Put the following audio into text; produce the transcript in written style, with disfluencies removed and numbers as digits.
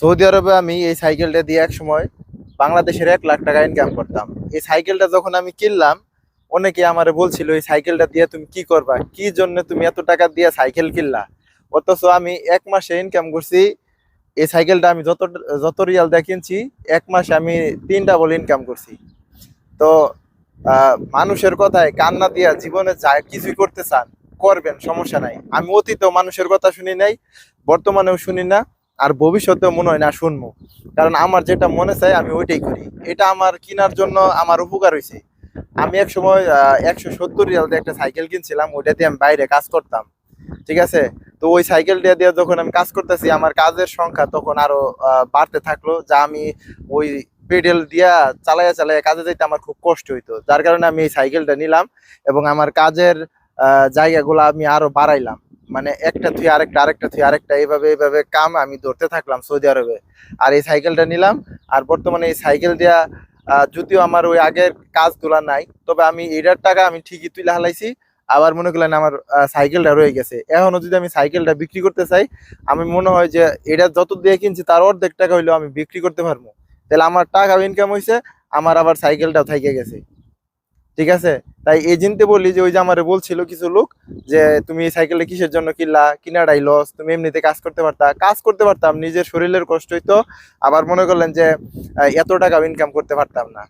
Saudi আরবে আমি এই সাইকেলটা দিয়ে এক সময় বাংলাদেশের 1 লাখ টাকা ইনকাম করতাম। এই সাইকেলটা যখন আমি কিনলাম, অনেকে আমারে বলছিল এই সাইকেলটা দিয়ে তুমি কি করবা, কি জন্য তুমি এত টাকা দিয়ে সাইকেল কিনলা। অথচ আমি 1 মাসে ইনকাম করছি। এই সাইকেলটা আমি যত যত রিয়াল দিয়ে কিনছি, 1 মাসে আমি 3 ডাবল ইনকাম করছি। তো মানুষের কথায় কান্না দিয়া জীবনে যা কিছুই করতে চান করবেন, সমস্যা নাই। আমি অতীতেও মানুষের কথা শুনি নাই, বর্তমানেও শুনি না, আর ভবিষ্যতেও মনে হয় না শুনবো। কারণ আমার যেটা মনে চাই আমি ওইটাই করি। এটা আমার কেনার জন্য আমার উপকার হয়েছে। আমি এক সময় 170 রিয়াল দিয়ে একটা সাইকেল কিনছিলাম, ওইটা দিয়ে আমি বাইরে কাজ করতাম। ঠিক আছে। তো ওই সাইকেলটা দিয়ে যখন আমি কাজ করতেছি, আমার কাজের সংখ্যা তখন আরো বাড়তে থাকলো, যা আমি ওই পেডেল দিয়া চালাইয়া চালাইয়া কাজে যাইতে আমার খুব কষ্ট হইতো। যার কারণে আমি এই সাইকেলটা নিলাম এবং আমার কাজের জায়গাগুলো আমি আরো বাড়াইলাম। মানে একটা থুই আরেকটা, আরেকটা থুই আরেকটা, এইভাবে এইভাবে কাম আমি ধরতে থাকলাম সৌদি আরবে। আর এই সাইকেলটা নিলাম। আর বর্তমানে এই সাইকেল দিয়া যদিও আমার ওই আগের কাজগুলা নাই, তবে আমি এটার টাকা আমি ঠিকই তুলে হালাইছি। আবার মনে করলেন আমার সাইকেলটা রয়ে গেছে। এখনো যদি আমি সাইকেলটা বিক্রি করতে চাই, আমি মনে হয় যে এটা যত দিয়ে কিনছি তার অর্ধেক টাকা হইলেও আমি বিক্রি করতে পারবো। তাহলে আমার টাকা ইনকাম হয়েছে, আমার আবার সাইকেলটাও থাইকে গেছে। ঠিক আছে। তাই এজেন্টে বলি যে ওই যে আমারে বলছিল কিছু লোক যে তুমি এই সাইকেলটা কিসের জন্য কিনলা, কিনাটাই লস, তুমি এমনিতে কাজ করতে পারতা। কাজ করতে পারতাম, নিজের শরীরের কষ্ট হইতো। আবার মনে করলেন যে এত টাকা ইনকাম করতে পারতাম না।